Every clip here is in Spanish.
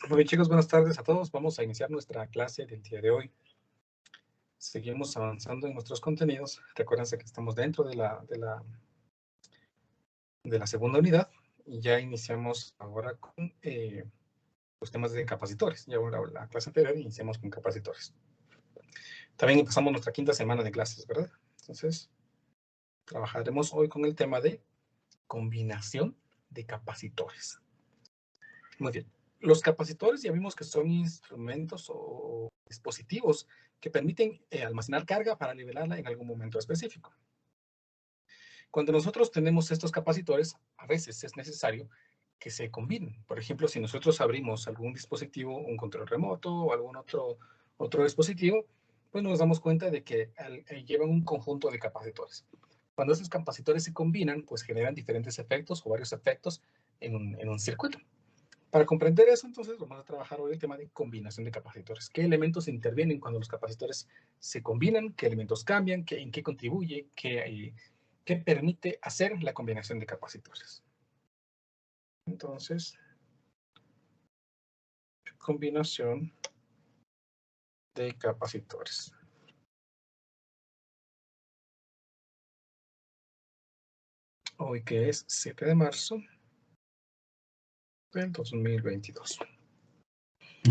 Muy bien, chicos, buenas tardes a todos. Vamos a iniciar nuestra clase del día de hoy. Seguimos avanzando en nuestros contenidos. Recuérdense que estamos dentro de la segunda unidad y ya iniciamos ahora con los temas de capacitores. Ya ahora la clase anterior iniciamos con capacitores. También empezamos nuestra quinta semana de clases, ¿verdad? Entonces, trabajaremos hoy con el tema de combinación de capacitores. Muy bien. Los capacitores ya vimos que son instrumentos o dispositivos que permiten almacenar carga para nivelarla en algún momento específico. Cuando nosotros tenemos estos capacitores, a veces es necesario que se combinen. Por ejemplo, si nosotros abrimos algún dispositivo, un control remoto o algún otro dispositivo, pues nos damos cuenta de que llevan un conjunto de capacitores. Cuando esos capacitores se combinan, pues generan diferentes efectos o varios efectos en un circuito. Para comprender eso, entonces, vamos a trabajar hoy el tema de combinación de capacitores. ¿Qué elementos intervienen cuando los capacitores se combinan? ¿Qué elementos cambian? ¿En qué contribuye? ¿Qué permite hacer la combinación de capacitores? Entonces, combinación de capacitores. Hoy que es 7 de marzo del 2022.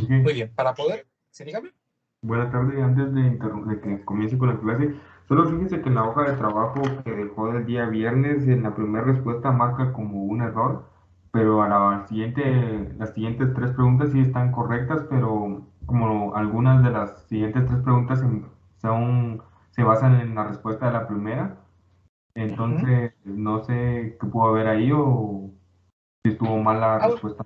Muy bien, para poder... ¿Sí, dígame? Buenas tardes, antes de que comience con la clase, solo fíjese que en la hoja de trabajo que dejó del día viernes, en la primera respuesta marca como un error, pero a las siguientes tres preguntas sí están correctas, pero como algunas de las siguientes tres preguntas se basan en la respuesta de la primera, entonces no sé qué pudo haber ahí o si estuvo mal la Bueno, respuesta.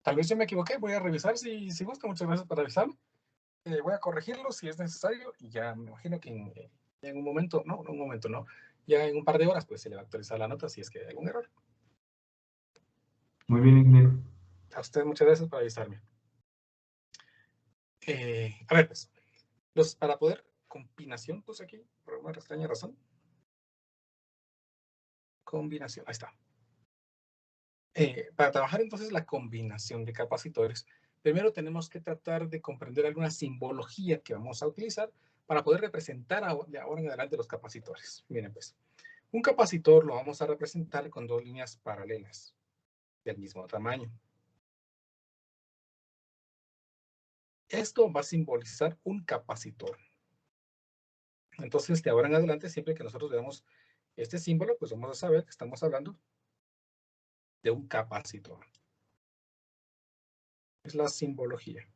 tal vez yo me equivoqué. Voy a revisar si gusta. Muchas gracias por avisarme. Voy a corregirlo si es necesario y ya me imagino que en un momento, no, un momento no, ya en un par de horas pues se le va a actualizar la nota si es que hay algún error. Muy bien, ingeniero. A usted muchas gracias por avisarme. A ver pues, para poder combinación, pues aquí, por alguna extraña razón, combinación, ahí está. Para trabajar entonces la combinación de capacitores, primero tenemos que tratar de comprender alguna simbología que vamos a utilizar para poder representar de ahora en adelante los capacitores. Miren pues, un capacitor lo vamos a representar con dos líneas paralelas del mismo tamaño. Esto va a simbolizar un capacitor. Entonces, de ahora en adelante, siempre que nosotros veamos este símbolo, pues vamos a saber que estamos hablando de un capacitor. Es la simbología.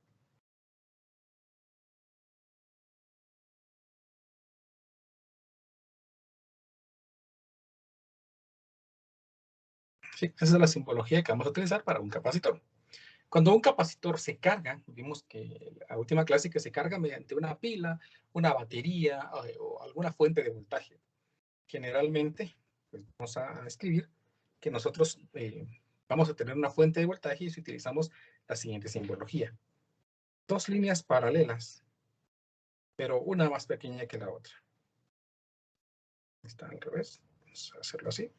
Sí, esa es la simbología que vamos a utilizar para un capacitor. Cuando un capacitor se carga, vimos que la última clase que se carga mediante una pila, una batería o alguna fuente de voltaje. Generalmente, pues vamos a escribir que nosotros vamos a tener una fuente de voltaje y si utilizamos la siguiente simbología. Dos líneas paralelas, pero una más pequeña que la otra. Está al revés. Vamos a hacerlo así.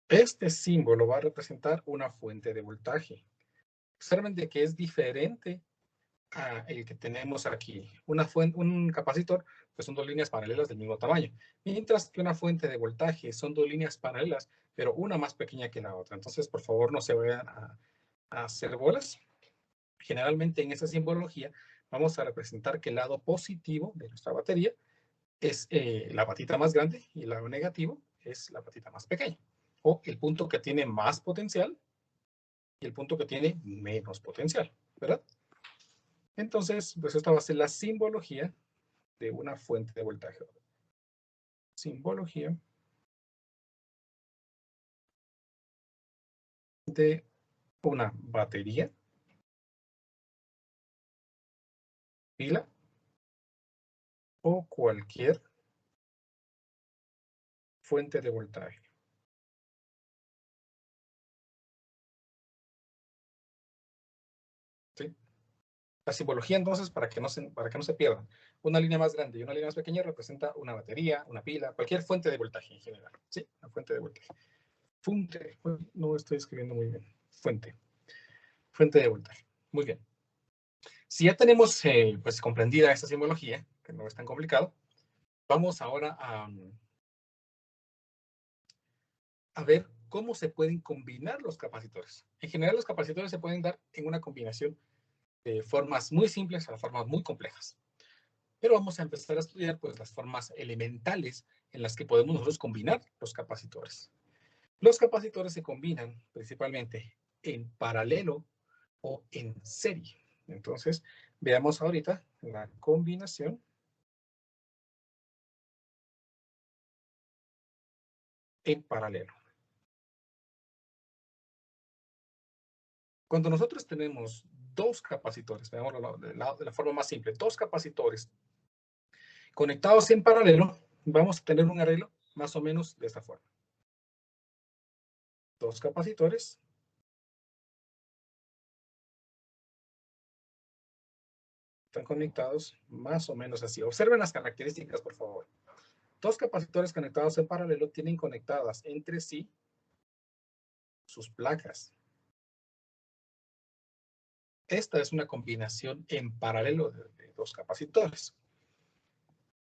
Este símbolo va a representar una fuente de voltaje. Observen de que es diferente a el que tenemos aquí. Un capacitor, pues son dos líneas paralelas del mismo tamaño. Mientras que una fuente de voltaje son dos líneas paralelas, pero una más pequeña que la otra. Entonces, por favor, no se vayan a hacer bolas. Generalmente en esa simbología vamos a representar que el lado positivo de nuestra batería es la patita más grande y el lado negativo es la patita más pequeña. O el punto que tiene más potencial y el punto que tiene menos potencial, ¿verdad? Entonces, pues esta va a ser la simbología de una fuente de voltaje. Simbología de una batería, pila o cualquier fuente de voltaje. ¿Sí? La simbología, entonces, para que no se pierdan. Una línea más grande y una línea más pequeña representa una batería, una pila, cualquier fuente de voltaje en general. ¿Sí? Una fuente de voltaje. Fuente. No estoy escribiendo muy bien. Fuente. Fuente de voltaje. Muy bien. Si ya tenemos pues comprendida esta simbología, que no es tan complicado, vamos ahora a ver cómo se pueden combinar los capacitores. En general, los capacitores se pueden dar en una combinación de formas muy simples a formas muy complejas. Pero vamos a empezar a estudiar pues, las formas elementales en las que podemos nosotros combinar los capacitores. Los capacitores se combinan principalmente en paralelo o en serie. Entonces, veamos ahorita la combinación en paralelo. Cuando nosotros tenemos dos capacitores, veámoslo de la forma más simple, dos capacitores conectados en paralelo, vamos a tener un arreglo más o menos de esta forma. Dos capacitores están conectados más o menos así. Observen las características, por favor. Dos capacitores conectados en paralelo tienen conectadas entre sí sus placas. Esta es una combinación en paralelo de dos capacitores.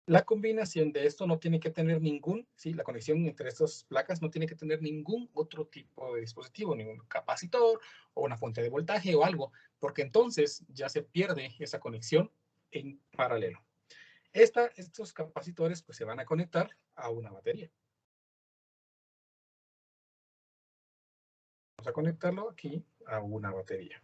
La combinación de esto no tiene que tener la conexión entre estas placas no tiene que tener ningún otro tipo de dispositivo, ningún capacitor o una fuente de voltaje o algo, porque entonces ya se pierde esa conexión en paralelo. Estos capacitores pues se van a conectar a una batería. Vamos a conectarlo aquí a una batería.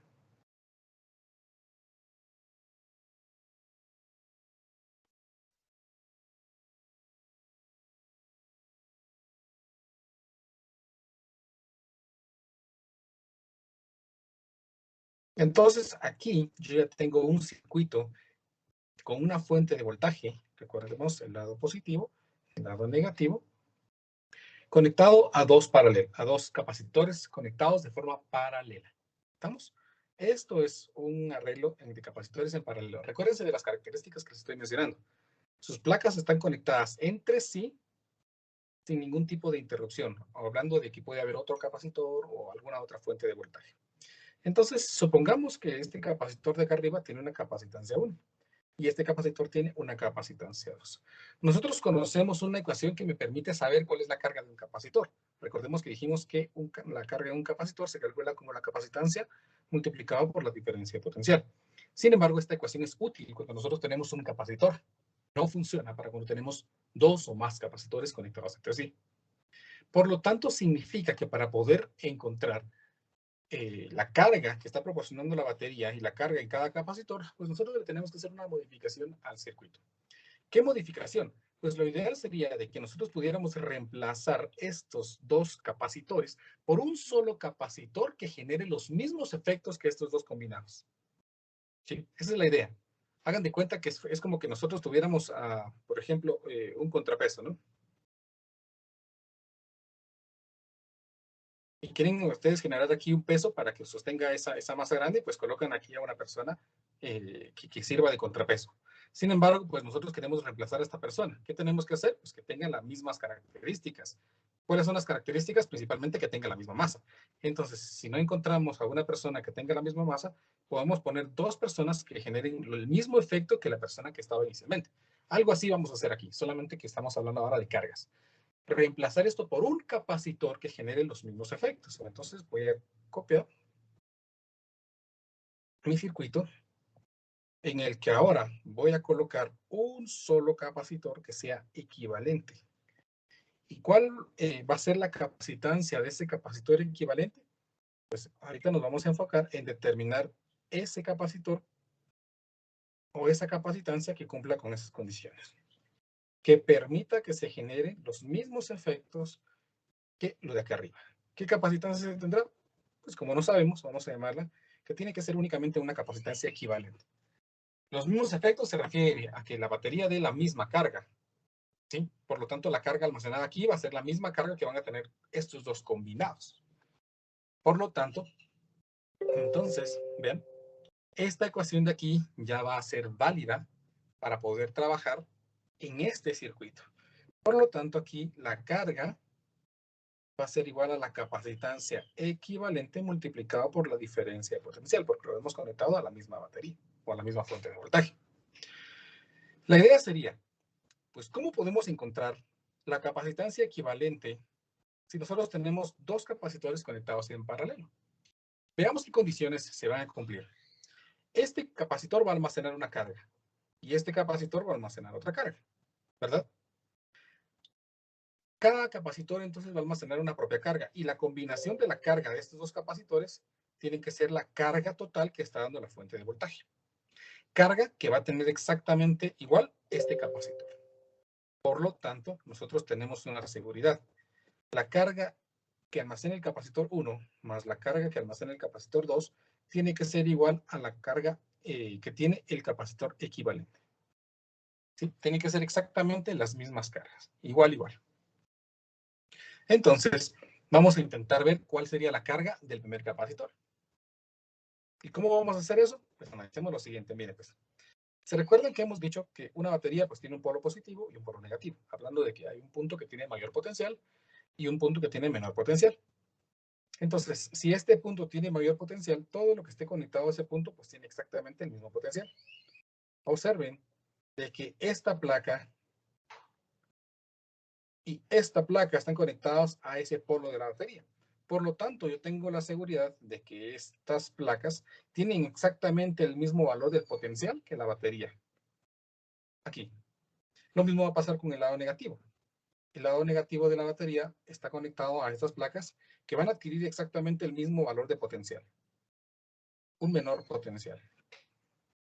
Entonces aquí yo ya tengo un circuito con una fuente de voltaje, recordemos el lado positivo, el lado negativo, conectado a dos capacitores conectados de forma paralela. ¿Estamos? Esto es un arreglo de capacitores en paralelo. Recuérdense de las características que les estoy mencionando. Sus placas están conectadas entre sí sin ningún tipo de interrupción, hablando de que puede haber otro capacitor o alguna otra fuente de voltaje. Entonces, supongamos que este capacitor de acá arriba tiene una capacitancia 1 y este capacitor tiene una capacitancia 2. Nosotros conocemos una ecuación que me permite saber cuál es la carga de un capacitor. Recordemos que dijimos que la carga de un capacitor se calcula como la capacitancia multiplicado por la diferencia potencial. Sin embargo, esta ecuación es útil cuando nosotros tenemos un capacitor. No funciona para cuando tenemos dos o más capacitores conectados entre sí. Por lo tanto, significa que para poder encontrar la carga que está proporcionando la batería y la carga en cada capacitor, pues nosotros le tenemos que hacer una modificación al circuito. ¿Qué modificación? Pues lo ideal sería de que nosotros pudiéramos reemplazar estos dos capacitores por un solo capacitor que genere los mismos efectos que estos dos combinados. ¿Sí? Esa es la idea. Hagan de cuenta que es como que nosotros tuviéramos, por ejemplo, un contrapeso, ¿no? Y quieren ustedes generar aquí un peso para que sostenga esa masa grande, pues colocan aquí a una persona que sirva de contrapeso. Sin embargo, pues nosotros queremos reemplazar a esta persona. ¿Qué tenemos que hacer? Pues que tenga las mismas características. ¿Cuáles son las características? Principalmente que tenga la misma masa. Entonces, si no encontramos a una persona que tenga la misma masa, podemos poner dos personas que generen el mismo efecto que la persona que estaba inicialmente. Algo así vamos a hacer aquí, solamente que estamos hablando ahora de cargas. Reemplazar esto por un capacitor que genere los mismos efectos. Entonces voy a copiar mi circuito en el que ahora voy a colocar un solo capacitor que sea equivalente. ¿Y cuál va a ser la capacitancia de ese capacitor equivalente? Pues ahorita nos vamos a enfocar en determinar ese capacitor o esa capacitancia que cumpla con esas condiciones, que permita que se generen los mismos efectos que lo de acá arriba. ¿Qué capacitancia se tendrá? Pues como no sabemos, vamos a llamarla, que tiene que ser únicamente una capacitancia equivalente. Los mismos efectos se refiere a que la batería dé la misma carga, ¿sí? Por lo tanto, la carga almacenada aquí va a ser la misma carga que van a tener estos dos combinados. Por lo tanto, entonces, vean, esta ecuación de aquí ya va a ser válida para poder trabajar en este circuito. Por lo tanto, aquí la carga va a ser igual a la capacitancia equivalente multiplicado por la diferencia de potencial, porque lo hemos conectado a la misma batería o a la misma fuente de voltaje. La idea sería, pues, ¿cómo podemos encontrar la capacitancia equivalente si nosotros tenemos dos capacitores conectados en paralelo? Veamos qué condiciones se van a cumplir. Este capacitor va a almacenar una carga y este capacitor va a almacenar otra carga, ¿verdad? Cada capacitor entonces va a almacenar una propia carga y la combinación de la carga de estos dos capacitores tiene que ser la carga total que está dando la fuente de voltaje. Carga que va a tener exactamente igual este capacitor. Por lo tanto, nosotros tenemos una seguridad. La carga que almacena el capacitor 1 más la carga que almacena el capacitor 2 tiene que ser igual a la carga que tiene el capacitor equivalente. ¿Sí? Tiene que ser exactamente las mismas cargas. Igual. Entonces, vamos a intentar ver cuál sería la carga del primer capacitor. ¿Y cómo vamos a hacer eso? Pues analicemos lo siguiente. Miren, pues, ¿se recuerdan que hemos dicho que una batería pues tiene un polo positivo y un polo negativo? Hablando de que hay un punto que tiene mayor potencial y un punto que tiene menor potencial. Entonces, si este punto tiene mayor potencial, todo lo que esté conectado a ese punto pues tiene exactamente el mismo potencial. Observen de que esta placa y esta placa están conectados a ese polo de la batería. Por lo tanto, yo tengo la seguridad de que estas placas tienen exactamente el mismo valor de potencial que la batería. Aquí. Lo mismo va a pasar con el lado negativo. El lado negativo de la batería está conectado a estas placas que van a adquirir exactamente el mismo valor de potencial. Un menor potencial.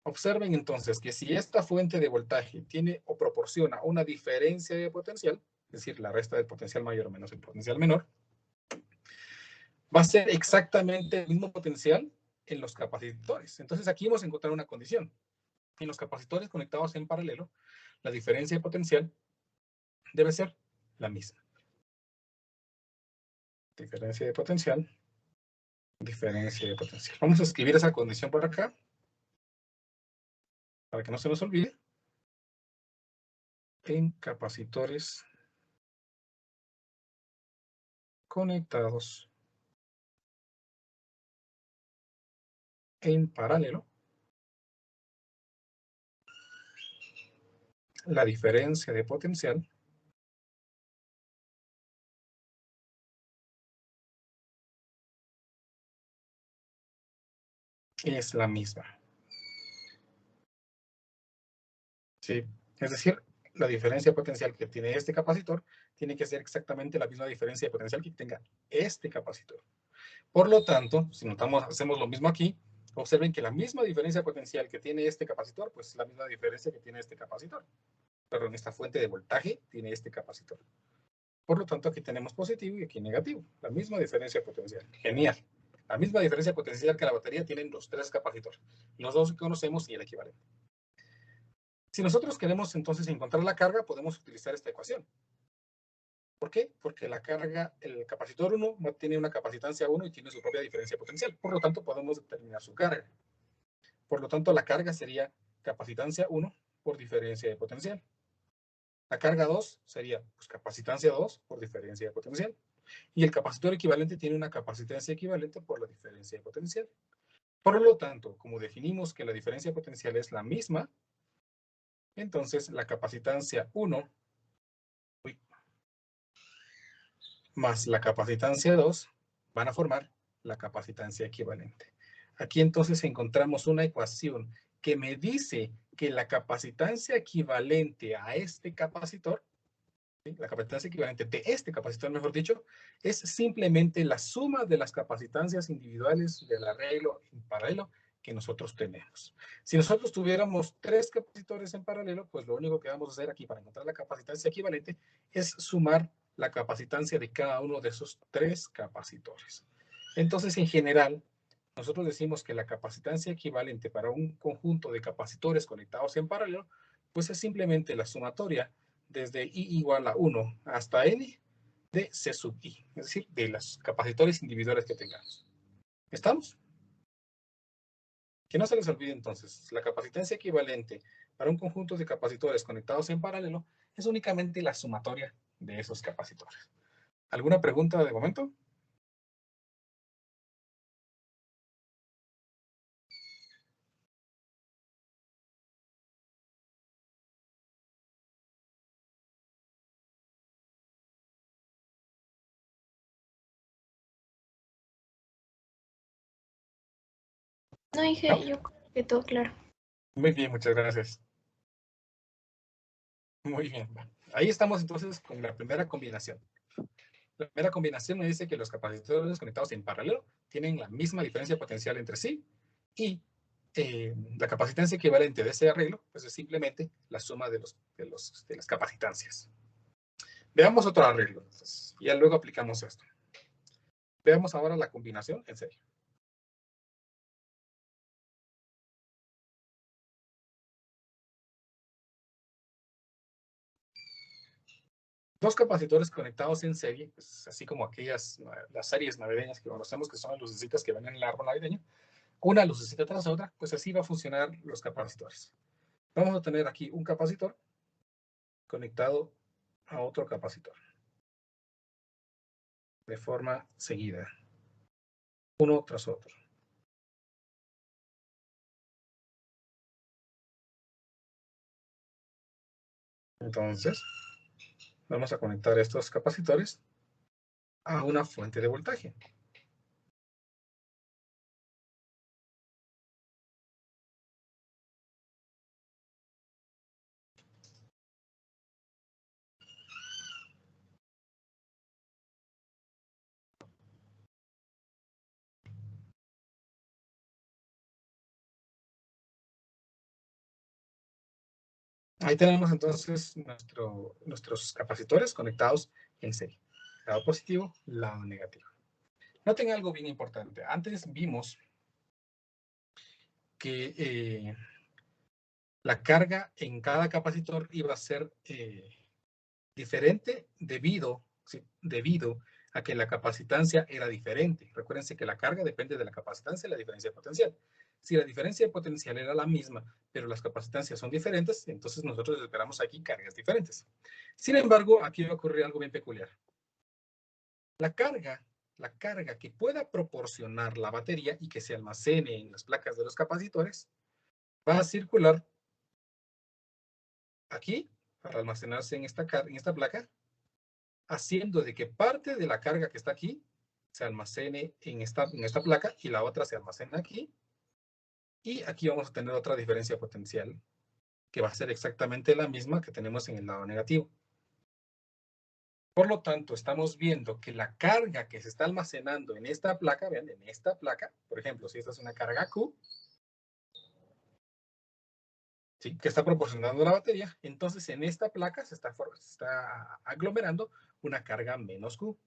Observen entonces que si esta fuente de voltaje tiene o proporciona una diferencia de potencial, es decir, la resta del potencial mayor menos el potencial menor, va a ser exactamente el mismo potencial en los capacitores. Entonces aquí vamos a encontrar una condición. En los capacitores conectados en paralelo, la diferencia de potencial debe ser la misma. Diferencia de potencial. Diferencia de potencial. Vamos a escribir esa condición por acá, para que no se nos olvide. En capacitores conectados en paralelo, la diferencia de potencial es la misma. ¿Sí? Es decir, la diferencia de potencial que tiene este capacitor tiene que ser exactamente la misma diferencia de potencial que tenga este capacitor. Por lo tanto, si notamos, hacemos lo mismo aquí, observen que la misma diferencia de potencial que tiene este capacitor, pues es la misma diferencia que tiene este capacitor. Perdón, esta fuente de voltaje tiene este capacitor. Por lo tanto, aquí tenemos positivo y aquí negativo. La misma diferencia de potencial. Genial. La misma diferencia de potencial que la batería tienen los tres capacitores. Los dos que conocemos y el equivalente. Si nosotros queremos entonces encontrar la carga, podemos utilizar esta ecuación. ¿Por qué? Porque la carga, el capacitor 1 tiene una capacitancia 1 y tiene su propia diferencia potencial. Por lo tanto, podemos determinar su carga. Por lo tanto, la carga sería capacitancia 1 por diferencia de potencial. La carga 2 sería pues, capacitancia 2 por diferencia de potencial. Y el capacitor equivalente tiene una capacitancia equivalente por la diferencia de potencial. Por lo tanto, como definimos que la diferencia de potencial es la misma, entonces la capacitancia 1 más la capacitancia 2 van a formar la capacitancia equivalente. Aquí entonces encontramos una ecuación que me dice que la capacitancia equivalente a este capacitor, ¿sí? La capacitancia equivalente de este capacitor, mejor dicho, es simplemente la suma de las capacitancias individuales del arreglo en paralelo que nosotros tenemos. Si nosotros tuviéramos tres capacitores en paralelo, pues lo único que vamos a hacer aquí para encontrar la capacitancia equivalente es sumar la capacitancia de cada uno de esos tres capacitores. Entonces, en general, nosotros decimos que la capacitancia equivalente para un conjunto de capacitores conectados en paralelo, pues es simplemente la sumatoria desde I igual a 1 hasta N de C sub I, es decir, de los capacitores individuales que tengamos. ¿Estamos? Que no se les olvide entonces, la capacitancia equivalente para un conjunto de capacitores conectados en paralelo es únicamente la sumatoria de esos capacitores. ¿Alguna pregunta de momento? No, dije, ¿No? yo creo que todo claro. Muy bien, muchas gracias. Muy bien. Ahí estamos entonces con la primera combinación. La primera combinación me dice que los capacitores conectados en paralelo tienen la misma diferencia potencial entre sí y la capacitancia equivalente de ese arreglo pues es simplemente la suma de las capacitancias. Veamos otro arreglo. Entonces, y ya luego aplicamos esto. Veamos ahora la combinación en serie. Dos capacitores conectados en serie, pues, así como las series navideñas que conocemos, que son las lucecitas que ven en el árbol navideño, una lucecita tras otra, pues así va a funcionar los capacitores. Vamos a tener aquí un capacitor conectado a otro capacitor de forma seguida, uno tras otro. Entonces, vamos a conectar estos capacitores a una fuente de voltaje. Ahí tenemos entonces nuestros capacitores conectados en serie. Lado positivo, lado negativo. Noten algo bien importante. Antes vimos que la carga en cada capacitor iba a ser diferente debido a que la capacitancia era diferente. Recuérdense que la carga depende de la capacitancia y la diferencia potencial. Si la diferencia potencial era la misma, pero las capacitancias son diferentes, entonces nosotros esperamos aquí cargas diferentes. Sin embargo, aquí va a ocurrir algo bien peculiar. La carga que pueda proporcionar la batería y que se almacene en las placas de los capacitores va a circular aquí para almacenarse en esta placa, haciendo de que parte de la carga que está aquí se almacene en esta placa y la otra se almacena aquí. Y aquí vamos a tener otra diferencia potencial que va a ser exactamente la misma que tenemos en el lado negativo. Por lo tanto, estamos viendo que la carga que se está almacenando en esta placa, vean, en esta placa, por ejemplo, si esta es una carga Q, ¿sí?, que está proporcionando la batería, entonces en esta placa se está aglomerando una carga menos Q.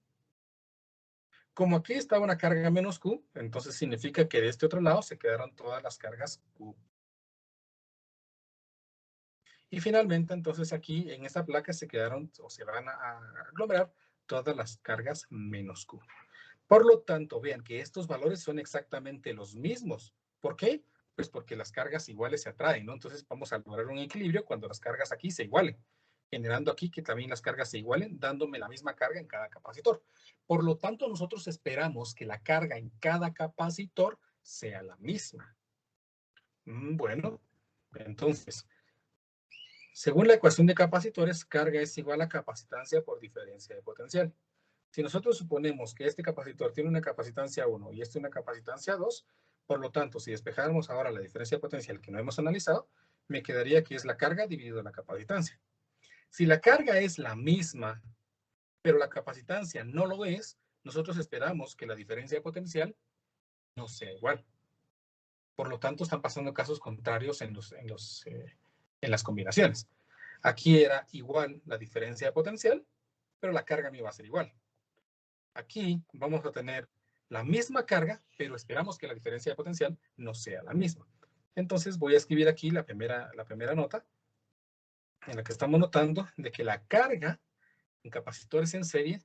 Como aquí está una carga menos Q, entonces significa que de este otro lado se quedaron todas las cargas Q. Y finalmente, entonces aquí en esta placa se quedaron o se van a aglomerar todas las cargas menos Q. Por lo tanto, vean que estos valores son exactamente los mismos. ¿Por qué? Pues porque las cargas iguales se atraen, ¿no? Entonces vamos a lograr un equilibrio cuando las cargas aquí se igualen, generando aquí que también las cargas se igualen, dándome la misma carga en cada capacitor. Por lo tanto, nosotros esperamos que la carga en cada capacitor sea la misma. Bueno, entonces, según la ecuación de capacitores, carga es igual a capacitancia por diferencia de potencial. Si nosotros suponemos que este capacitor tiene una capacitancia 1 y este una capacitancia 2, por lo tanto, si despejáramos ahora la diferencia potencial que no hemos analizado, me quedaría que es la carga dividido la capacitancia. Si la carga es la misma, pero la capacitancia no lo es, nosotros esperamos que la diferencia potencial no sea igual. Por lo tanto, están pasando casos contrarios en las combinaciones. Aquí era igual la diferencia potencial, pero la carga no iba a ser igual. Aquí vamos a tener la misma carga, pero esperamos que la diferencia de potencial no sea la misma. Entonces voy a escribir aquí la primera nota en la que estamos notando de que la carga en capacitores en serie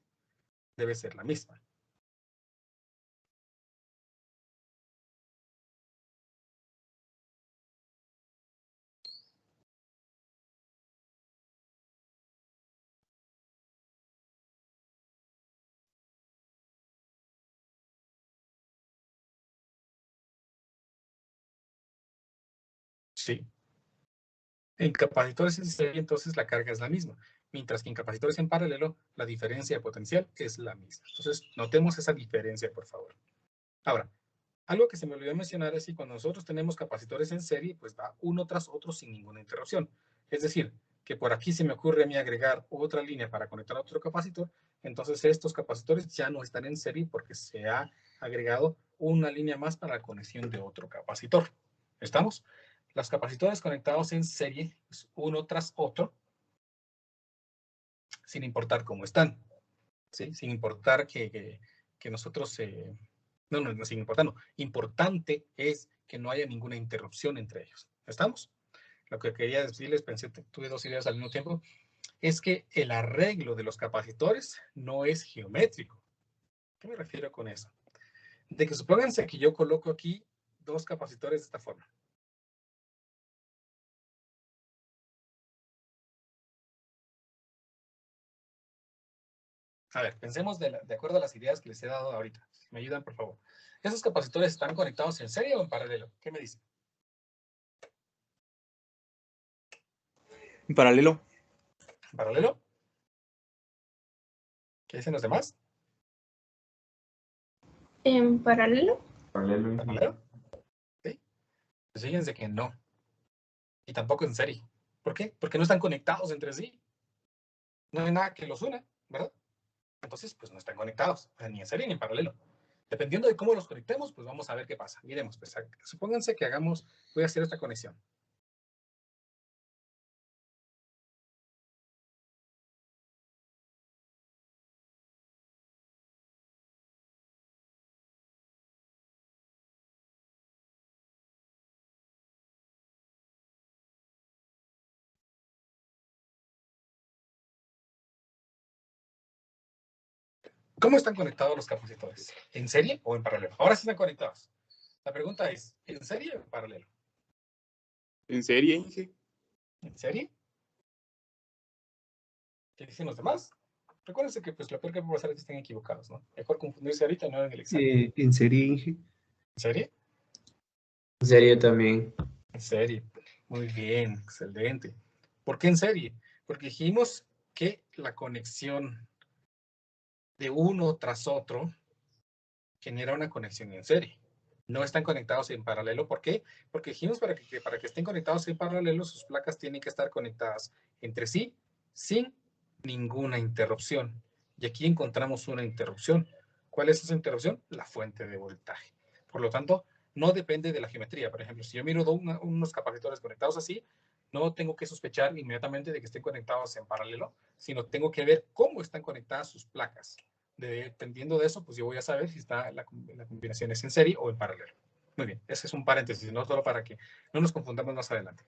debe ser la misma. ¿sí? En capacitores en serie, entonces, la carga es la misma, mientras que en capacitores en paralelo, la diferencia de potencial es la misma. Entonces, notemos esa diferencia, por favor. Ahora, algo que se me olvidó mencionar es que cuando nosotros tenemos capacitores en serie, pues va uno tras otro sin ninguna interrupción. Es decir, que por aquí se me ocurre a mí agregar otra línea para conectar a otro capacitor, entonces estos capacitores ya no están en serie porque se ha agregado una línea más para la conexión de otro capacitor. ¿Estamos? Los capacitores conectados en serie, pues uno tras otro, sin importar cómo están, ¿sí? Sin importar que nosotros... no, sin importar, no. Importante es que no haya ninguna interrupción entre ellos. ¿Estamos? Lo que quería decirles, pensé, tuve dos ideas al mismo tiempo, es que el arreglo de los capacitores no es geométrico. ¿Qué me refiero con eso? De que supónganse que yo coloco aquí dos capacitores de esta forma. A ver, pensemos de acuerdo a las ideas que les he dado ahorita. ¿Me ayudan, por favor? ¿Esos capacitores están conectados en serie o en paralelo? ¿Qué me dicen? En paralelo. ¿En paralelo? ¿Qué dicen los demás? ¿En paralelo? Paralelo. ¿Paralelo? ¿Sí? Pues fíjense que no. Y tampoco en serie. ¿Por qué? Porque no están conectados entre sí. No hay nada que los una, ¿verdad? Entonces, pues no están conectados, ni en serie ni en paralelo. Dependiendo de cómo los conectemos, pues vamos a ver qué pasa. Miremos, pues supónganse que voy a hacer esta conexión. ¿Cómo están conectados los capacitores? ¿En serie o en paralelo? Ahora sí están conectados. La pregunta es, ¿en serie o en paralelo? En serie, Inge. ¿En serie? ¿Qué dicen los demás? Recuérdense que pues lo peor que puede pasar es que estén equivocados, ¿no? Mejor confundirse ahorita y no en el examen. En serie, Inge. ¿En serie? En serie también. En serie. Muy bien, excelente. ¿Por qué en serie? Porque dijimos que la conexión de uno tras otro genera una conexión en serie. No están conectados en paralelo. ¿Por qué? Porque dijimos para que estén conectados en paralelo, sus placas tienen que estar conectadas entre sí sin ninguna interrupción. Y aquí encontramos una interrupción. ¿Cuál es esa interrupción? La fuente de voltaje. Por lo tanto, no depende de la geometría. Por ejemplo, si yo miro unos capacitores conectados así, no tengo que sospechar inmediatamente de que estén conectados en paralelo, sino tengo que ver cómo están conectadas sus placas. Dependiendo de eso, pues yo voy a saber si está la combinación es en serie o en paralelo. Muy bien, ese es un paréntesis, no solo para que no nos confundamos más adelante.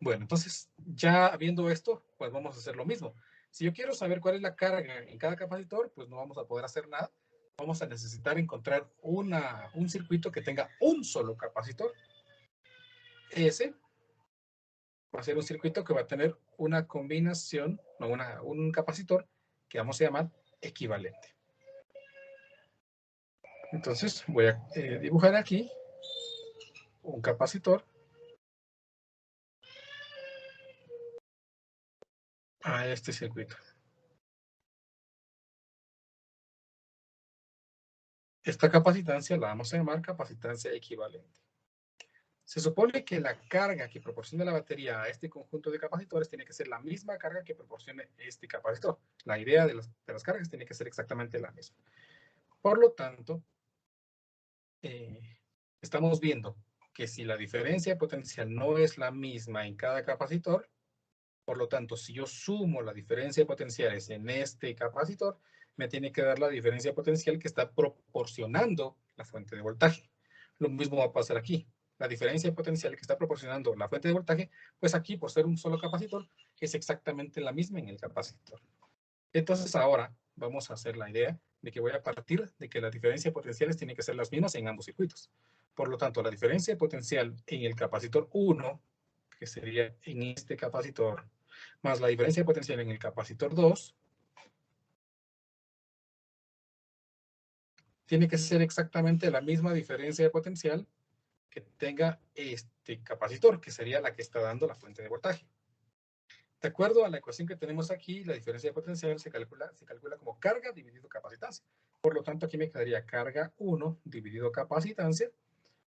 Bueno, entonces, ya viendo esto, pues vamos a hacer lo mismo. Si yo quiero saber cuál es la carga en cada capacitor, pues no vamos a poder hacer nada. Vamos a necesitar encontrar un circuito que tenga un solo capacitor. Ese va a ser un circuito que va a tener una combinación, no, un capacitor que vamos a llamar equivalente. Entonces voy a dibujar aquí un capacitor a este circuito. Esta capacitancia la vamos a llamar capacitancia equivalente. Se supone que la carga que proporciona la batería a este conjunto de capacitores tiene que ser la misma carga que proporcione este capacitor. La idea de las cargas tiene que ser exactamente la misma. Por lo tanto, estamos viendo que si la diferencia de potencial no es la misma en cada capacitor, por lo tanto, si yo sumo la diferencia de potenciales en este capacitor, me tiene que dar la diferencia potencial que está proporcionando la fuente de voltaje. Lo mismo va a pasar aquí. La diferencia de potencial que está proporcionando la fuente de voltaje, pues aquí, por ser un solo capacitor, es exactamente la misma en el capacitor. Entonces ahora vamos a hacer la idea de que voy a partir de que la diferencia de potenciales tiene que ser las mismas en ambos circuitos. Por lo tanto, la diferencia de potencial en el capacitor 1, que sería en este capacitor, más la diferencia de potencial en el capacitor 2, tiene que ser exactamente la misma diferencia de potencial que tenga este capacitor, que sería la que está dando la fuente de voltaje. De acuerdo a la ecuación que tenemos aquí, la diferencia de potencial se calcula como carga dividido capacitancia. Por lo tanto, aquí me quedaría carga 1 dividido capacitancia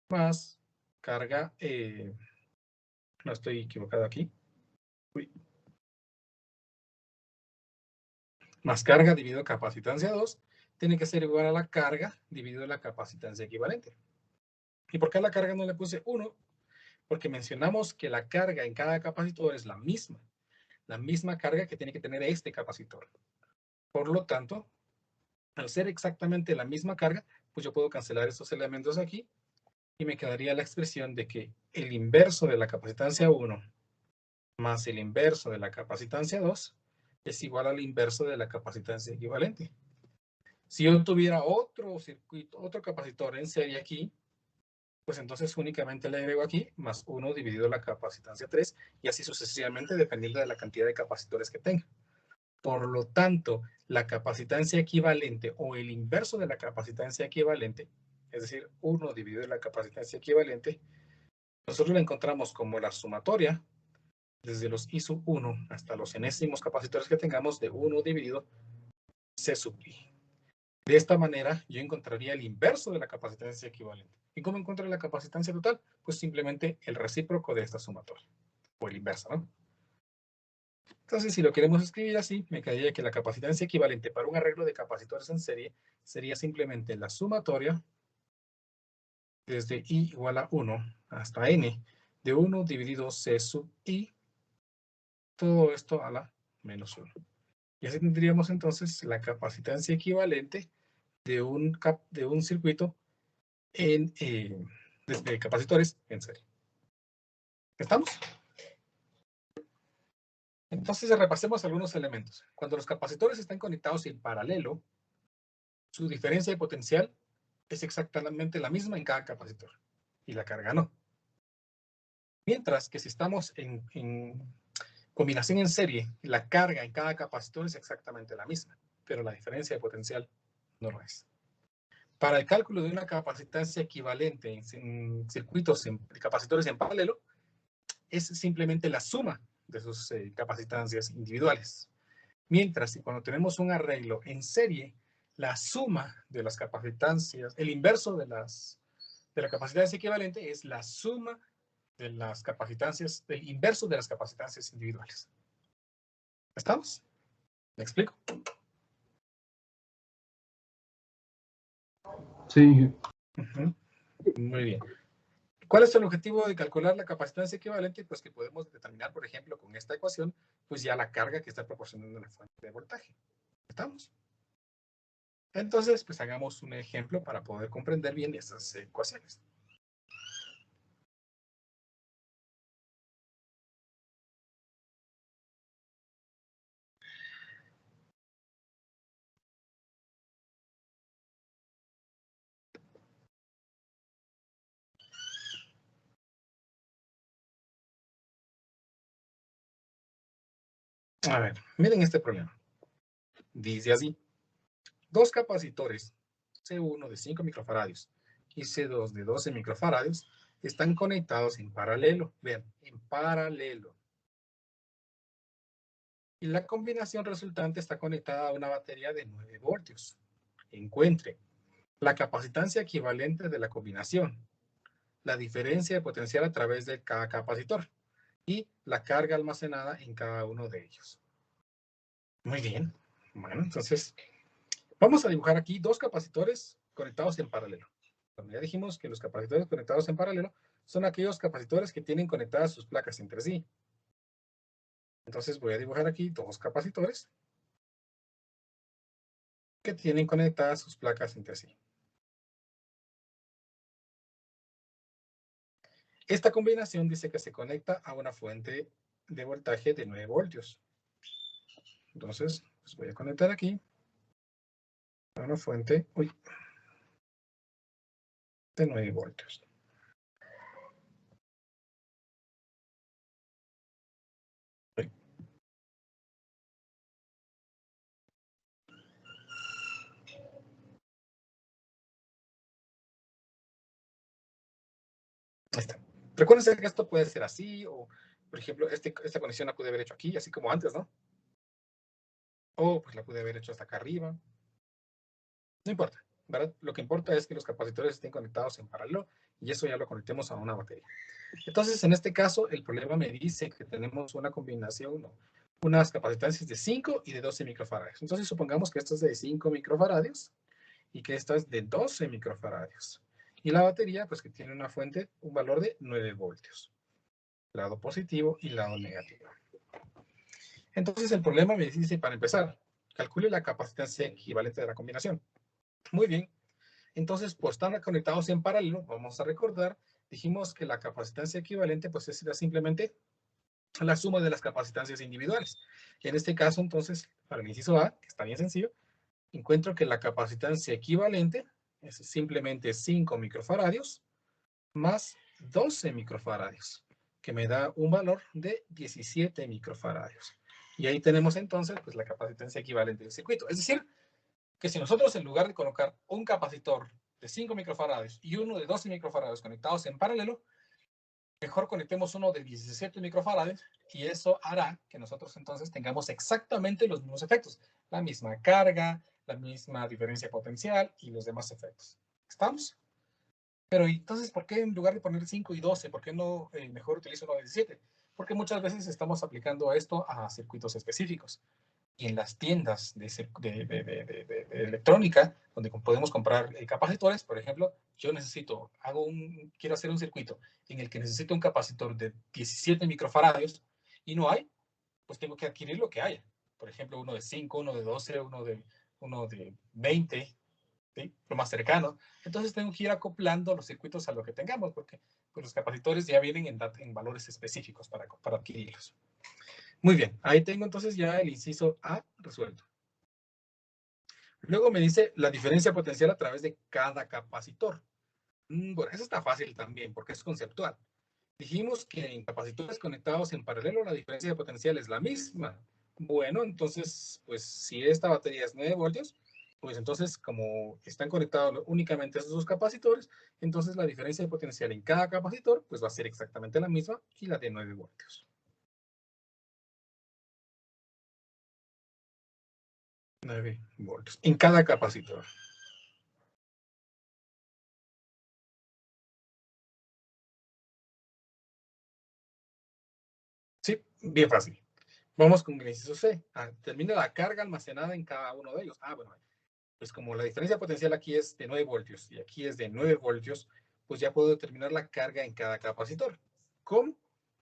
más carga, no estoy equivocado aquí, más carga dividido capacitancia 2, tiene que ser igual a la carga dividido la capacitancia equivalente. ¿Y por qué a la carga no le puse 1? Porque mencionamos que la carga en cada capacitor es la misma carga que tiene que tener este capacitor. Por lo tanto, al ser exactamente la misma carga, pues yo puedo cancelar estos elementos aquí y me quedaría la expresión de que el inverso de la capacitancia 1 más el inverso de la capacitancia 2 es igual al inverso de la capacitancia equivalente. Si yo tuviera otro circuito, otro capacitor en serie aquí, pues entonces únicamente le agrego aquí más 1 dividido la capacitancia 3 y así sucesivamente dependiendo de la cantidad de capacitores que tenga. Por lo tanto, la capacitancia equivalente o el inverso de la capacitancia equivalente, es decir, 1 dividido la capacitancia equivalente, nosotros la encontramos como la sumatoria desde los I sub 1 hasta los enésimos capacitores que tengamos de 1 dividido C sub I. De esta manera, yo encontraría el inverso de la capacitancia equivalente. ¿Y cómo encuentro la capacitancia total? Pues simplemente el recíproco de esta sumatoria, o el inverso, ¿no? Entonces, si lo queremos escribir así, me quedaría que la capacitancia equivalente para un arreglo de capacitores en serie sería simplemente la sumatoria desde I igual a 1 hasta N de 1 dividido C sub I, todo esto a la menos 1. Y así tendríamos entonces la capacitancia equivalente de un circuito de capacitores en serie. ¿Estamos? Entonces repasemos algunos elementos. Cuando los capacitores están conectados en paralelo, su diferencia de potencial es exactamente la misma en cada capacitor y la carga no. Mientras que si estamos en combinación en serie, la carga en cada capacitor es exactamente la misma, pero la diferencia de potencial no lo es. Para el cálculo de una capacitancia equivalente en circuitos de capacitores en paralelo, es simplemente la suma de sus capacitancias individuales. Mientras que cuando tenemos un arreglo en serie, la suma de las capacitancias, el inverso de la capacitancia equivalente es la suma de las capacitancias, el inverso de las capacitancias individuales. ¿Estamos? ¿Me explico? Sí. Muy bien. ¿Cuál es el objetivo de calcular la capacitancia equivalente? Pues que podemos determinar, por ejemplo, con esta ecuación, pues ya la carga que está proporcionando la fuente de voltaje. ¿Estamos? Entonces, pues hagamos un ejemplo para poder comprender bien estas ecuaciones. A ver, miren este problema. Dice así. Dos capacitores, C1 de 5 microfaradios y C2 de 12 microfaradios, están conectados en paralelo. Vean, en paralelo. Y la combinación resultante está conectada a una batería de 9 voltios. Encuentre la capacitancia equivalente de la combinación, la diferencia de potencial a través de cada capacitor y la carga almacenada en cada uno de ellos. Muy bien. Bueno, entonces vamos a dibujar aquí dos capacitores conectados en paralelo. Bueno, ya dijimos que los capacitores conectados en paralelo son aquellos capacitores que tienen conectadas sus placas entre sí. Entonces voy a dibujar aquí dos capacitores que tienen conectadas sus placas entre sí. Esta combinación dice que se conecta a una fuente de voltaje de 9 voltios. Entonces, pues voy a conectar aquí a una fuente de 9 voltios. Ahí está. Recuerden que esto puede ser así, o por ejemplo, esta conexión la pude haber hecho aquí, así como antes, ¿no? O pues la pude haber hecho hasta acá arriba. No importa, ¿verdad? Lo que importa es que los capacitores estén conectados en paralelo y eso ya lo conectemos a una batería. Entonces, en este caso, el problema me dice que tenemos una combinación, ¿no? Unas capacitancias de 5 y de 12 microfaradios. Entonces, supongamos que esto es de 5 microfaradios y que esta es de 12 microfaradios. Y la batería, pues que tiene una fuente, un valor de 9 voltios. Lado positivo y lado negativo. Entonces, el problema me dice, para empezar, calcule la capacitancia equivalente de la combinación. Muy bien. Entonces, por estar conectados en paralelo, vamos a recordar, dijimos que la capacitancia equivalente, pues es simplemente la suma de las capacitancias individuales. En este caso, entonces, para el inciso A, que está bien sencillo, encuentro que la capacitancia equivalente es simplemente 5 microfaradios más 12 microfaradios, que me da un valor de 17 microfaradios. Y ahí tenemos entonces pues, la capacitancia equivalente del circuito. Es decir, que si nosotros en lugar de colocar un capacitor de 5 microfaradios y uno de 12 microfaradios conectados en paralelo, mejor conectemos uno de 17 microfaradios y eso hará que nosotros entonces tengamos exactamente los mismos efectos. La misma carga, la misma diferencia potencial y los demás efectos. ¿Estamos? Pero entonces, ¿por qué en lugar de poner 5 y 12, por qué no mejor utilizo uno de 17? Porque muchas veces estamos aplicando esto a circuitos específicos. Y en las tiendas de electrónica, donde podemos comprar capacitores, por ejemplo, yo quiero hacer un circuito en el que necesito un capacitor de 17 microfaradios y no hay, pues tengo que adquirir lo que haya. Por ejemplo, uno de 5, uno de 12, uno de 20, ¿sí? Lo más cercano. Entonces tengo que ir acoplando los circuitos a lo que tengamos, porque pues, los capacitores ya vienen en valores específicos para adquirirlos. Muy bien, ahí tengo entonces ya el inciso A resuelto. Luego me dice la diferencia potencial a través de cada capacitor. Bueno, eso está fácil también porque es conceptual. Dijimos que en capacitores conectados en paralelo la diferencia de potencial es la misma. Bueno, entonces, pues si esta batería es 9 voltios, pues entonces como están conectados únicamente esos dos capacitores, entonces la diferencia de potencial en cada capacitor pues va a ser exactamente la misma y la de 9 voltios. 9 voltios en cada capacitor. Sí, bien fácil. Vamos con el inciso C. Determina la carga almacenada en cada uno de ellos. Bueno, pues como la diferencia potencial aquí es de 9 voltios y aquí es de 9 voltios, pues ya puedo determinar la carga en cada capacitor. ¿Cómo?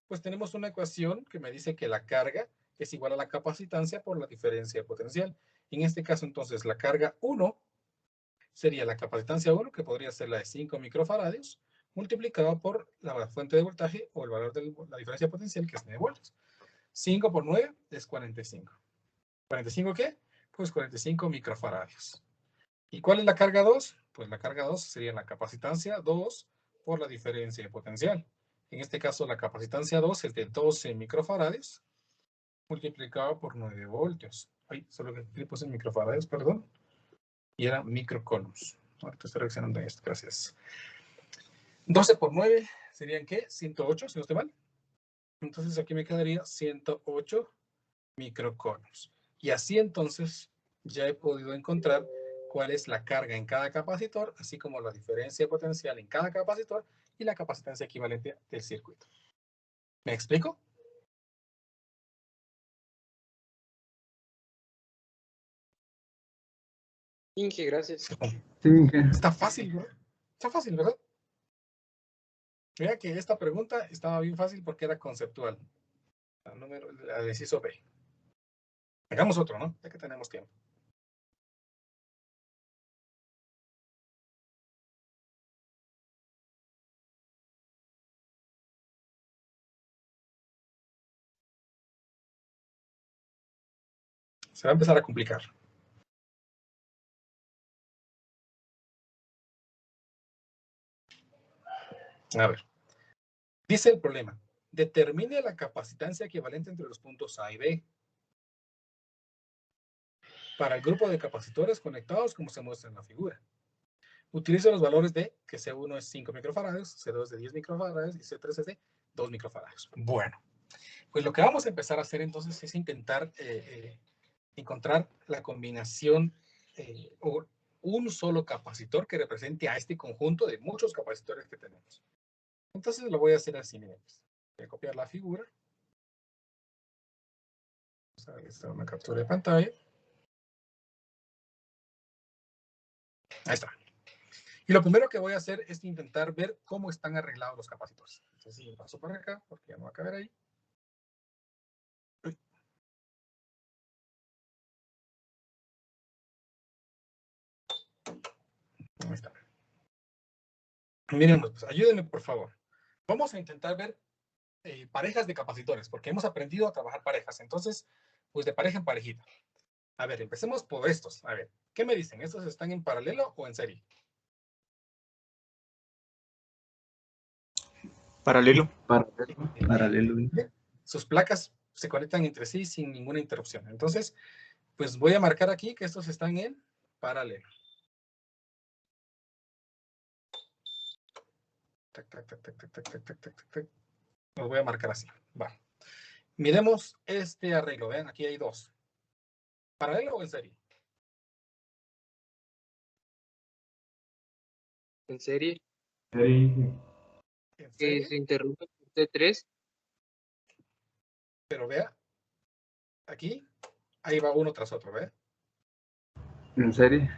Pues tenemos una ecuación que me dice que la carga es igual a la capacitancia por la diferencia de potencial. En este caso, entonces, la carga 1 sería la capacitancia 1, que podría ser la de 5 microfaradios, multiplicado por la fuente de voltaje o el valor de la diferencia de potencial, que es 9 voltios. 5 por 9 es 45. ¿45 qué? Pues 45 microfaradios. ¿Y cuál es la carga 2? Pues la carga 2 sería la capacitancia 2 por la diferencia de potencial. En este caso, la capacitancia 2 es de 12 microfaradios multiplicado por 9 voltios. Ay, solo que le puse microfaradios, perdón. Y era microcoulombs. Ahorita estoy reaccionando a esto, gracias. 12 por 9 serían ¿qué? 108, si no estoy mal. Entonces aquí me quedaría 108 microcoulombs. Y así entonces ya he podido encontrar cuál es la carga en cada capacitor, así como la diferencia potencial en cada capacitor y la capacitancia equivalente del circuito. ¿Me explico? Inge, gracias. Sí, Inge. Está fácil, ¿verdad? Está fácil, ¿verdad? Mira que esta pregunta estaba bien fácil porque era conceptual. La de inciso B. Hagamos otro, ¿no? Ya que tenemos tiempo. Se va a empezar a complicar. A ver. Dice el problema. Determine la capacitancia equivalente entre los puntos A y B para el grupo de capacitores conectados como se muestra en la figura. Utilizo los valores de que C1 es 5 microfaradios, C2 es de 10 microfaradios y C3 es de 2 microfaradios. Bueno, pues lo que vamos a empezar a hacer entonces es intentar encontrar la combinación o un solo capacitor que represente a este conjunto de muchos capacitores que tenemos. Entonces lo voy a hacer así, miren. Voy a copiar la figura. Vamos a realizar una captura de pantalla. Ahí está. Y lo primero que voy a hacer es intentar ver cómo están arreglados los capacitores. Entonces, sí, paso para acá, porque ya no va a caber ahí. Ahí está. Miren, pues, ayúdenme, por favor. Vamos a intentar ver parejas de capacitores, porque hemos aprendido a trabajar parejas. Entonces, pues de pareja en parejita. A ver, empecemos por estos. A ver, ¿qué me dicen? ¿Estos están en paralelo o en serie? Paralelo. Paralelo. Bien. Sus placas se conectan entre sí sin ninguna interrupción. Entonces, pues voy a marcar aquí que estos están en paralelo. Tac, tac, tac, tac, tac, tac, tac, tac, tac, tac. Los voy a marcar así. Va. Miremos este arreglo. Vean, aquí hay dos. ¿Paralelo o en serie? En serie, Serie. En que serie, se interrumpe por T3. pero vea, aquí, ahí va uno tras otro, ¿ve? ¿En serie?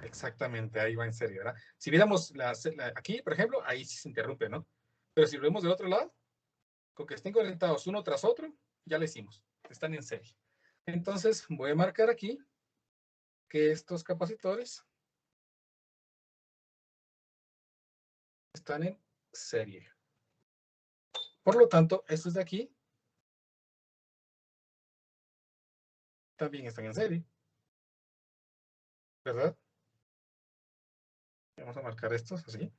Exactamente, ahí va en serie, ¿verdad? Si viéramos aquí, por ejemplo, ahí sí se interrumpe, ¿no? Pero si lo vemos del otro lado, con que estén conectados uno tras otro, ya lo hicimos, están en serie. Entonces, voy a marcar aquí que estos capacitores están en serie. Por lo tanto, estos de aquí también están en serie, ¿verdad? Vamos a marcar estos así.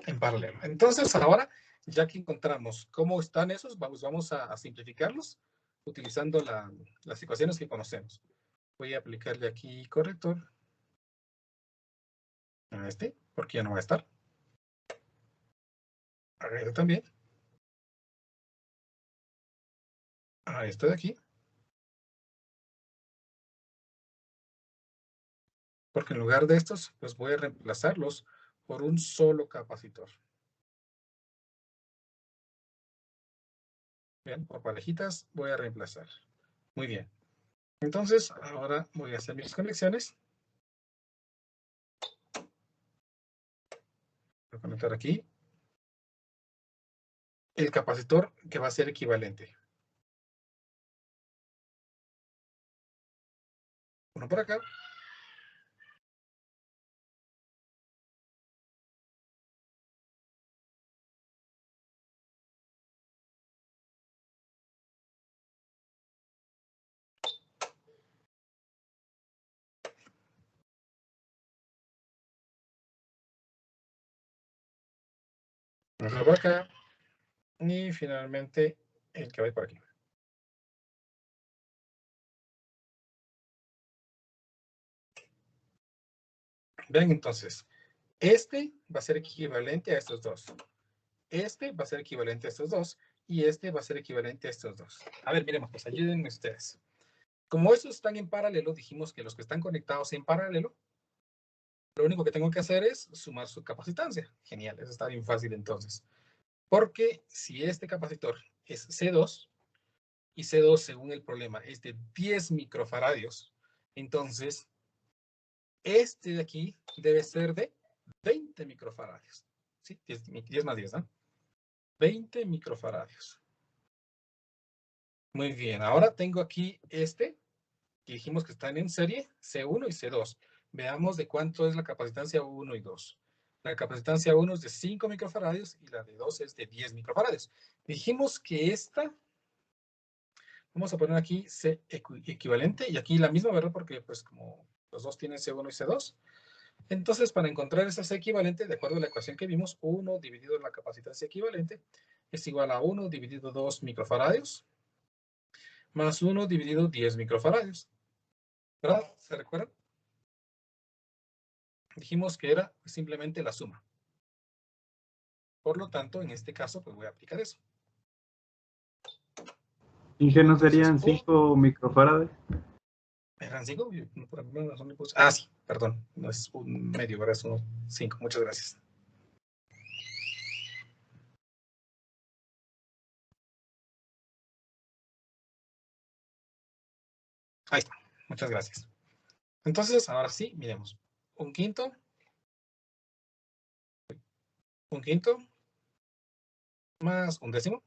En paralelo. Entonces, ahora, ya que encontramos cómo están esos, vamos a simplificarlos utilizando las ecuaciones que conocemos. Voy a aplicarle aquí corrector a este, porque ya no va a estar. A este también. A este de aquí. Porque en lugar de estos, pues voy a reemplazarlos por un solo capacitor. Bien, por parejitas voy a reemplazar. Muy bien. Entonces, ahora voy a hacer mis conexiones. Voy a conectar aquí el capacitor que va a ser equivalente. Uno por acá. Otro por acá. Y finalmente el que va por aquí. Vean entonces, este va a ser equivalente a estos dos. Este va a ser equivalente a estos dos. Y este va a ser equivalente a estos dos. A ver, miremos, pues ayúdenme ustedes. Como estos están en paralelo, dijimos que los que están conectados en paralelo, lo único que tengo que hacer es sumar su capacitancia. Genial, eso está bien fácil entonces. Porque si este capacitor es C2, y C2 según el problema es de 10 microfaradios, entonces este de aquí debe ser de 20 microfaradios. ¿Sí? 10 más 10, ¿no? 20 microfaradios. Muy bien, ahora tengo aquí este, que dijimos que están en serie, C1 y C2. Veamos de cuánto es la capacitancia 1 y 2. La capacitancia 1 es de 5 microfaradios y la de 2 es de 10 microfaradios. Dijimos que esta, vamos a poner aquí C equivalente y aquí la misma, ¿verdad? Porque pues como los dos tienen C1 y C2. Entonces, para encontrar esa C equivalente, de acuerdo a la ecuación que vimos, 1 dividido la capacitancia equivalente es igual a 1 dividido 2 microfaradios más 1 dividido 10 microfaradios. ¿Verdad? ¿Se recuerdan? Dijimos que era simplemente la suma. Por lo tanto, en este caso, pues voy a aplicar eso. Inge, ¿no serían Entonces, 5 microfarads? ¿eran 5? Por alguna razón le puse. Ah, sí, perdón. No es un medio, ¿verdad? Es 5. Muchas gracias. Ahí está. Muchas gracias. Entonces, ahora sí, miremos. Un quinto más un décimo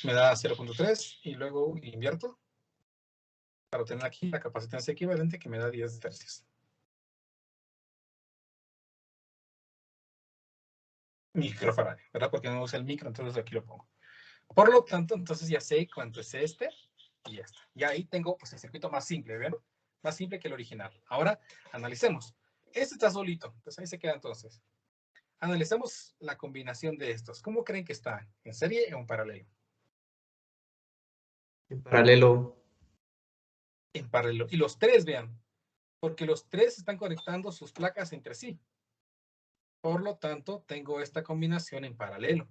me da 0.3 y luego invierto para obtener aquí la capacitancia equivalente que me da 10 tercios. Microfaradio, ¿verdad? Porque no usa el micro, entonces aquí lo pongo. Por lo tanto, entonces ya sé cuánto es este y ya está. Y ahí tengo pues el circuito más simple, ¿ven? Más simple que el original. Ahora, analicemos. Este está solito, pues ahí se queda entonces. Analicemos la combinación de estos. ¿Cómo creen que está? ¿En serie o en paralelo? En paralelo. En paralelo. Y los tres, vean, porque los tres están conectando sus placas entre sí. Por lo tanto, tengo esta combinación en paralelo.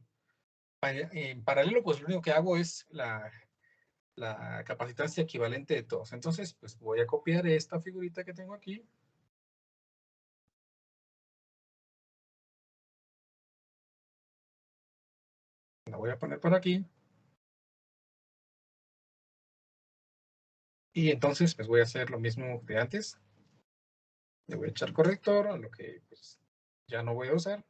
En paralelo, pues lo único que hago es la capacitancia equivalente de todos. Entonces, pues voy a copiar esta figurita que tengo aquí. La voy a poner por aquí. Y entonces, pues voy a hacer lo mismo de antes. Le voy a echar corrector, a lo que pues ya no voy a usar.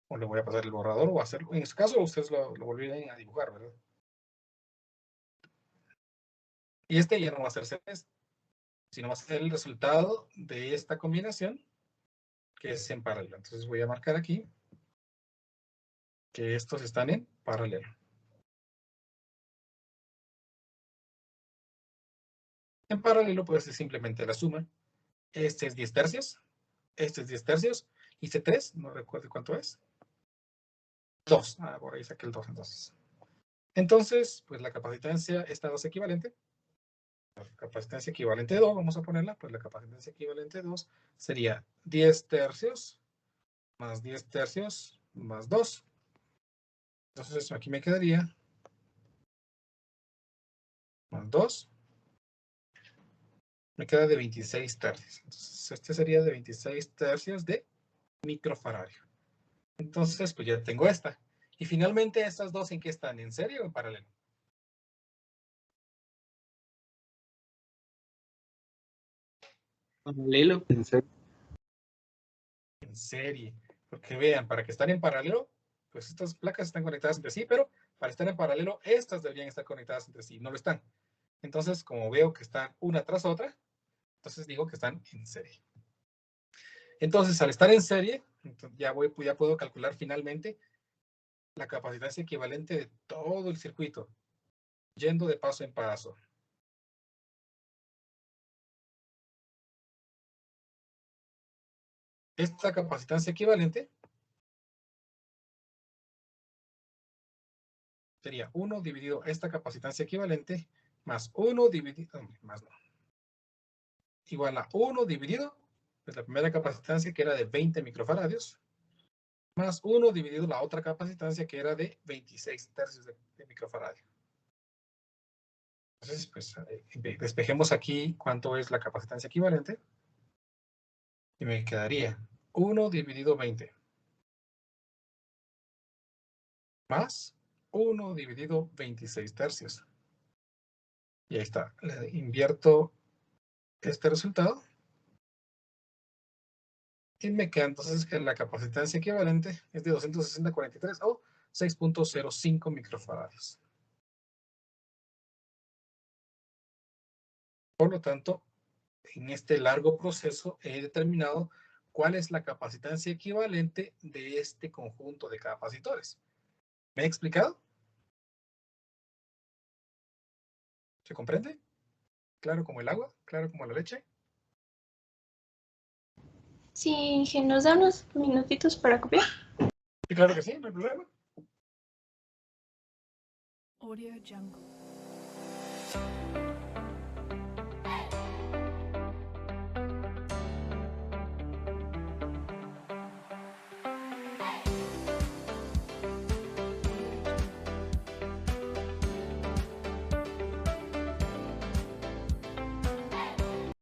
O le voy a pasar el borrador o hacerlo. En este caso, ustedes lo volvieron a dibujar, ¿verdad? Y este ya no va a ser CSS, sino va a ser el resultado de esta combinación que es en paralelo. Entonces voy a marcar aquí que estos están en paralelo. En paralelo puede ser simplemente la suma. Este es 10 tercios, este es 10 tercios, hice 3, no recuerdo cuánto es. 2, por ahí saqué el 2 entonces. Entonces, pues la capacitancia, esta 2 equivalente, la capacitancia equivalente 2, vamos a ponerla, pues la capacitancia equivalente 2 sería 10 tercios más 10 tercios más 2. Entonces aquí me quedaría más 2. Me queda de 26 tercios. Entonces este sería de 26 tercios de microfaradio. Entonces pues ya tengo esta. Y finalmente estas dos, ¿en qué están? ¿En serie o en paralelo? Paralelo. ¿En serio? En serie. Porque vean, para que estén en paralelo, pues estas placas están conectadas entre sí, pero para estar en paralelo, estas deberían estar conectadas entre sí. No lo están. Entonces, como veo que están una tras otra, entonces digo que están en serie. Entonces, al estar en serie, ya puedo calcular finalmente la capacitancia equivalente de todo el circuito, yendo de paso en paso. Esta capacitancia equivalente sería 1 dividido esta capacitancia equivalente más 1 dividido, más no, igual a 1 dividido, pues la primera capacitancia que era de 20 microfaradios, más 1 dividido la otra capacitancia que era de 26 tercios de microfaradio. Entonces, pues despejemos aquí cuánto es la capacitancia equivalente. Y me quedaría 1 dividido 20 más 1 dividido 26 tercios. Y ahí está. Le invierto este resultado. Y me queda entonces que la capacitancia equivalente es de 260,43 o 6.05 microfaradios. Por lo tanto, en este largo proceso he determinado cuál es la capacitancia equivalente de este conjunto de capacitores. ¿Me he explicado? ¿Se comprende? ¿Claro como el agua? ¿Claro como la leche? Sí, Inge, ¿nos da unos minutitos para copiar? Sí, claro que sí, no hay problema. Audio Jungle.